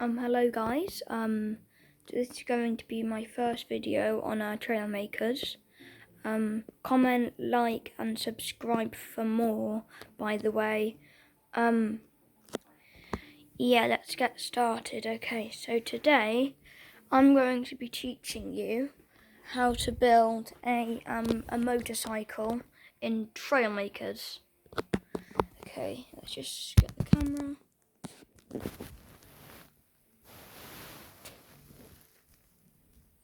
Hello guys. This is going to be my first video on trailmakers. Comment, like, and subscribe for more. By the way, yeah, let's get started. Okay, so today I'm going to be teaching you how to build a motorcycle in trailmakers. Okay, let's just get the camera.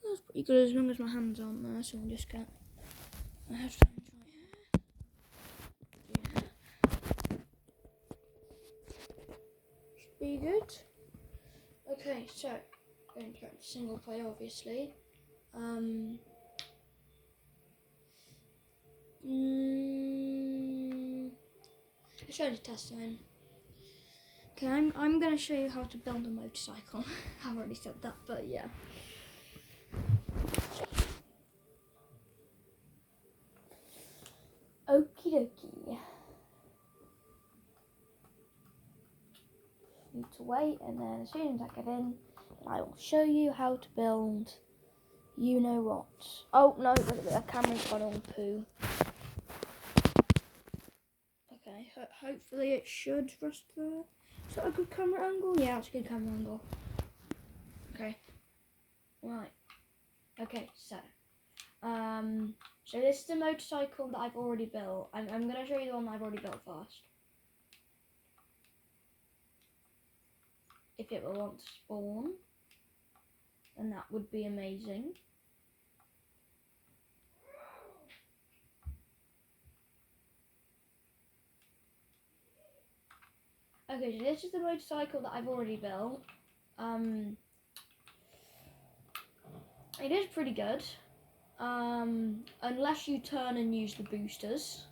That's pretty good as long as my hands aren't there, so I'll just get my headphones right here. Yeah. Should be good. Okay, so going to go into single player, obviously. Show the test line. Okay, I'm going to show you how to build a motorcycle. I've already said that, but yeah. Okie dokie. Need to wait, and then as soon as I get in, I will show you how to build you know what. Oh no, the camera's gone all poo. Okay, hopefully it should rest there. Is that a good camera angle? Yeah, it's a good camera angle. Okay. Right. Okay, so this is the motorcycle that I've already built. I'm gonna show you the one that I've already built first. If it will want to spawn, then that would be amazing. Okay, so this is the motorcycle that I've already built. It is pretty good. Unless you turn and use the boosters.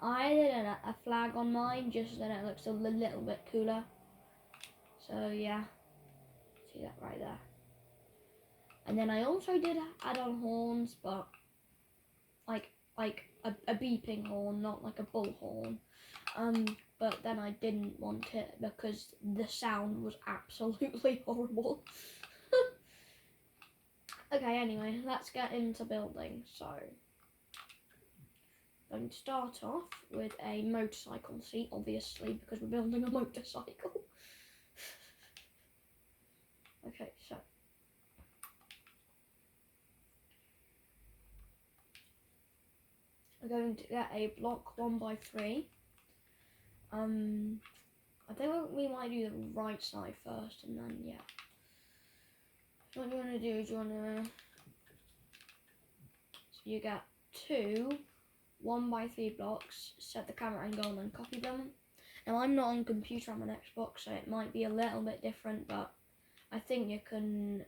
I did a flag on mine just then it looks a little bit cooler. So yeah, see that right there. And then I also did add on horns, but like a beeping horn, not like a bullhorn. But then I didn't want it because the sound was absolutely horrible. Okay, anyway, let's get into building. So, I'm going to start off with a motorcycle seat, obviously, because we're building a motorcycle. Okay, so. We're going to get a block 1x3. I think we might do the right side first, and then, yeah. So what you want to do is so you get two 1x3 blocks, set the camera angle and then copy them. Now I'm not on computer, I'm on Xbox, so it might be a little bit different, but I think you can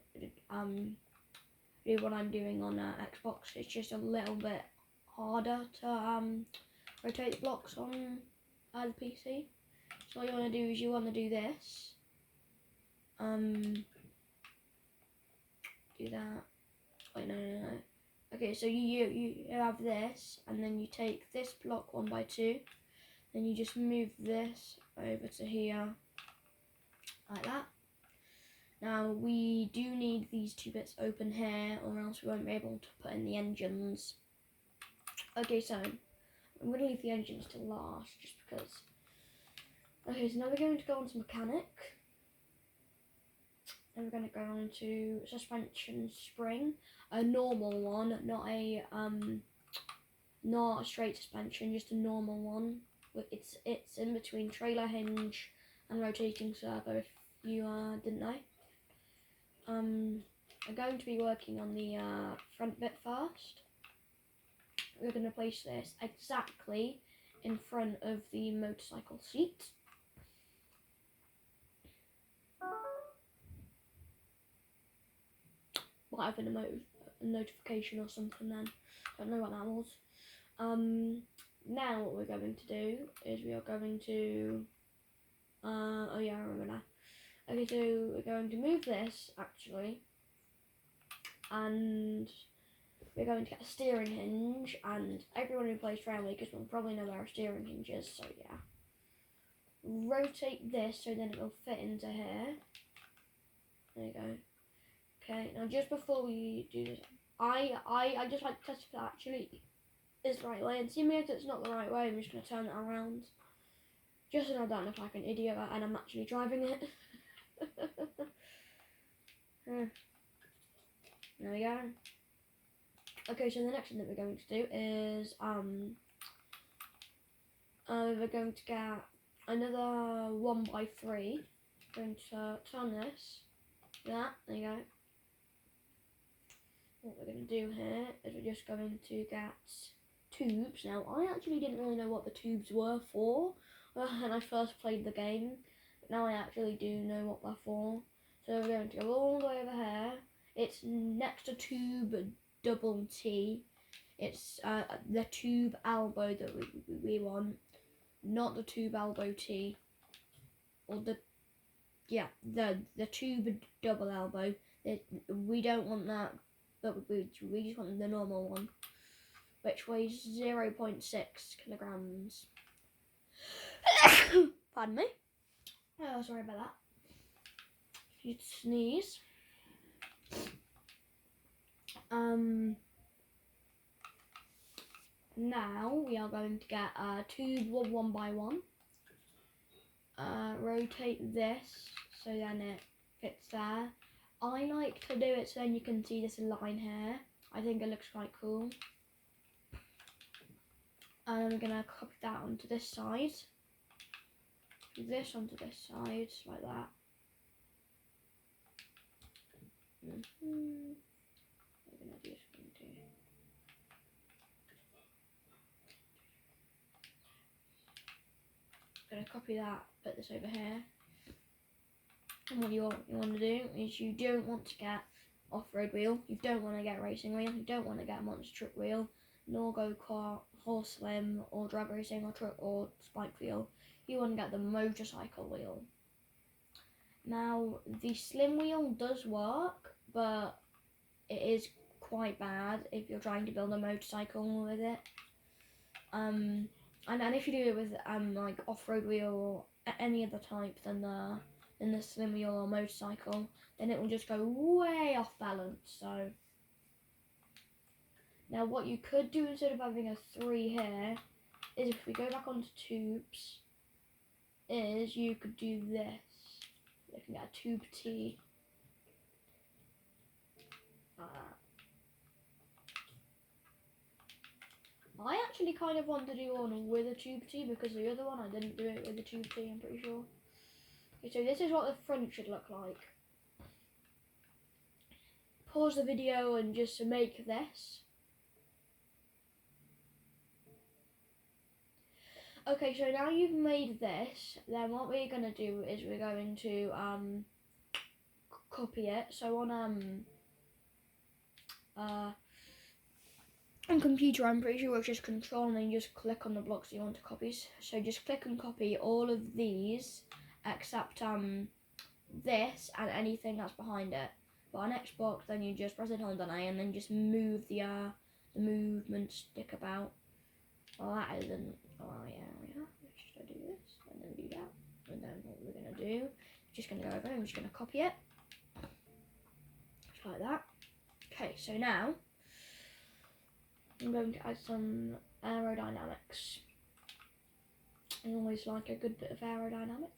do what I'm doing on Xbox. It's just a little bit harder to rotate the blocks on the PC. So what you want to do is you want to do this. Do that. Wait, no. Okay, so you have this, and then you take this block 1x2, then you just move this over to here, like that. Now we do need these two bits open here, or else we won't be able to put in the engines. Okay, so I'm going to leave the engines to last, just because. Okay, so now we're going to go on to mechanic. And we're going to go on to suspension spring, a normal one, not a straight suspension, just a normal one. It's in between trailer hinge and rotating servo, if you didn't know. I'm going to be working on the front bit first. We're going to place this exactly in front of the motorcycle seat. Might have been a notification or something then. Don't know what that was. Now what we're going to do is we are going to oh yeah, I remember now. Okay, so we're going to move this actually, and we're going to get a steering hinge, and everyone who plays trailmakers will probably know where a steering hinge is, so yeah. rotate this so then it will fit into here. There you go. Okay, now just before we do this, I just like to test if that actually is the right way, and seeing if it's not the right way, I'm just going to turn it around. Just so I don't look like an idiot and I'm actually driving it. There we go. Okay, so the next thing that we're going to do is we're going to get another 1x3. Going to turn this. There you go. What we're going to do here is we're just going to get tubes. Now, I actually didn't really know what the tubes were for when I first played the game, but now I actually do know what they're for. So we're going to go all the way over here. It's next to tube double T. It's the tube elbow that we want, not the tube elbow T, or the tube double elbow. We don't want that, but we just want the normal one, which weighs 0.6 kilograms. Pardon me. Oh, sorry about that. If you'd sneeze. Now we are going to get a tube 1x1. Rotate this so then it fits there. I like to do it so then you can see this line here. I think it looks quite cool. And we're gonna copy that onto this side. This onto this side, like that. We're gonna do gonna copy that, put this over here. And what you want to do is you don't want to get off-road wheel, you don't want to get racing wheel, you don't want to get monster truck wheel, nor go-kart, or slim, or drag racing, or truck, or spike wheel. You want to get the motorcycle wheel. Now, the slim wheel does work, but it is quite bad if you're trying to build a motorcycle with it. And if you do it with like off-road wheel or any other type than the slim wheel or motorcycle, then it will just go way off balance. So now what you could do instead of having a 3 here is, if we go back onto tubes, is you could do this. You can get a tube T. I actually kind of want to do one with a tube T, because the other one I didn't do it with a tube T, I'm pretty sure. Okay, so this is what the front should look like. Pause the video and just make this. Okay, so now you've made this, then what we're going to do is we're going to copy it. So on computer, I'm pretty sure it's just control and then you just click on the blocks you want to copy. So just click and copy all of these except this and anything that's behind it. But on Xbox, then you just press it hold on A and then just move the movement stick about. Well, that isn't. Oh yeah. Should I do this and then do that? And then what we're gonna do? Just gonna go over and we're just gonna copy it, just like that. Okay, so now I'm going to add some aerodynamics. I always like a good bit of aerodynamic.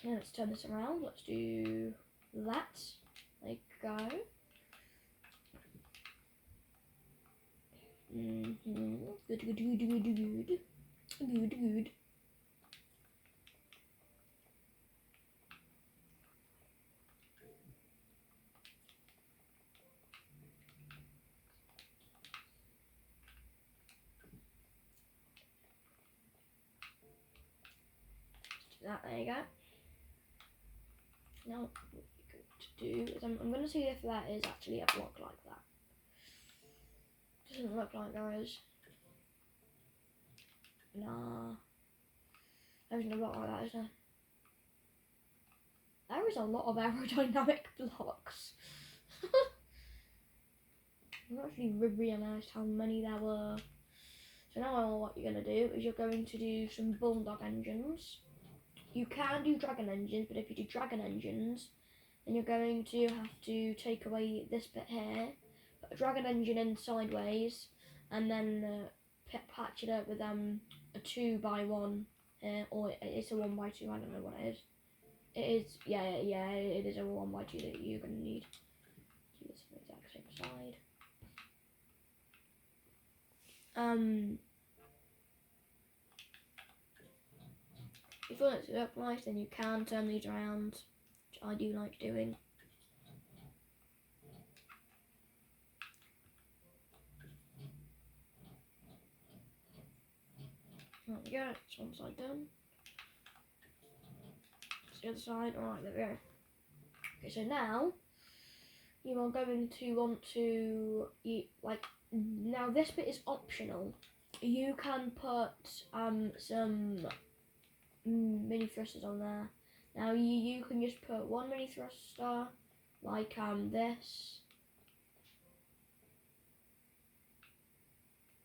Let's turn this around. Let's do that. There you go. Good. There you go. Now what we're going to do is I'm going to see if that is actually a block like that. Doesn't look like there is. Nah. There isn't a block like that, is there? There is a lot of aerodynamic blocks. I actually realised how many there were. So now what you're going to do is you're going to do some bulldog engines. You can do dragon engines, but if you do dragon engines, then you're going to have to take away this bit here, put a dragon engine in sideways, and then patch it up with a 2x1 here, or it's a 1x2, I don't know what it is. It is, yeah, it is a 1x2 that you're going to need. Do this on the exact same side. If you want it to look nice, then you can turn these around, which I do like doing. There we go, it's one side done. It's the other side, alright, there we go. Okay, so now, you are going to want to, now this bit is optional. You can put some mini thrusters on there. Now you can just put one mini thruster, like this.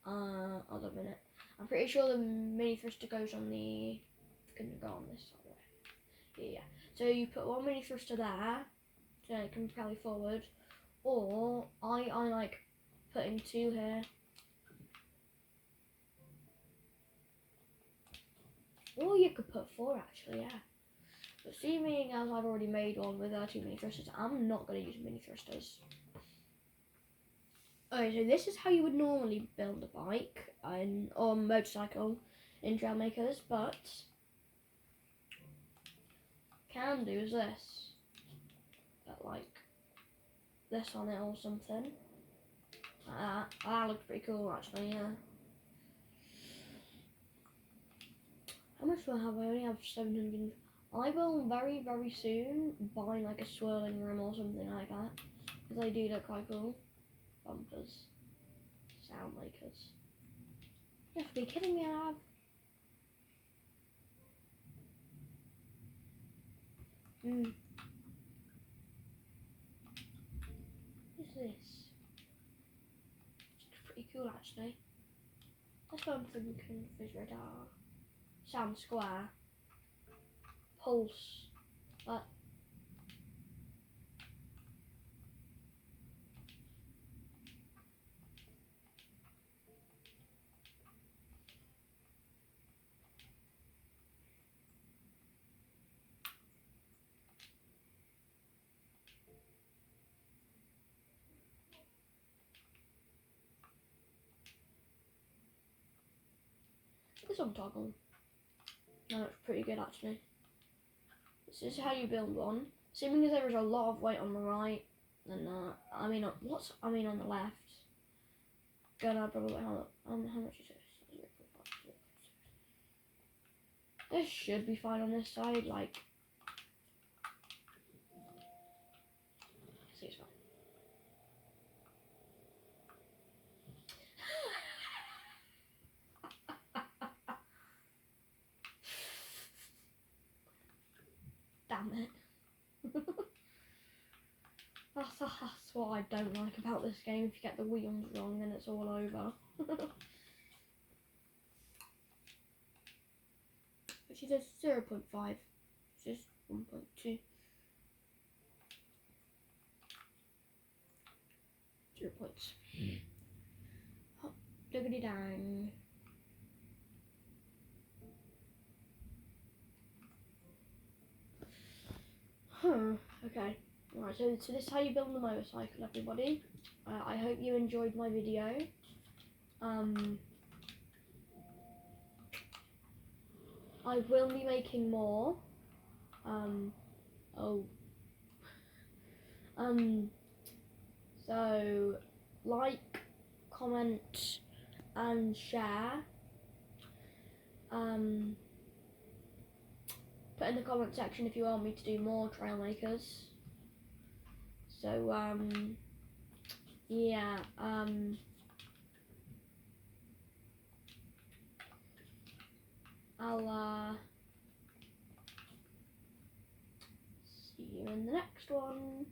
Hold on a minute. I'm pretty sure the mini thruster goes on the, can go on this side. Yeah. So you put one mini thruster there, so it can propel you forward. Or I like putting two here. Or you could put four actually, yeah. But seeing as I've already made one with two mini thrusters, I'm not going to use mini thrusters. Okay, so this is how you would normally build a bike or motorcycle in trailmakers, but can do is this. Put like this on it or something. Like that. That looks pretty cool actually, yeah. How much do I have? I only have 700. I will very, very soon buy like a swirling rim or something like that, because they do look quite cool. Bumpers. Sound makers. You have to be kidding me, I have. What's this? It's pretty cool actually. That's what I'm thinking of his radar. Sound square. Pulse. But this one toggle. That looks pretty good actually. This is how you build one. Assuming as there is a lot of weight on the right, then on the left. Gonna probably how much is this? This should be fine on this side. Like, see, it's fine. Damn it. That's what I don't like about this game. If you get the wheels wrong, then it's all over. But she does 0.5, which is 1.2. 0 points. Hop, diggity dang. Okay. Alright, so this is how you build a motorcycle, everybody. I hope you enjoyed my video. I will be making more. So like, comment, and share. Put in the comment section if you want me to do more trailmakers. So yeah, I'll see you in the next one.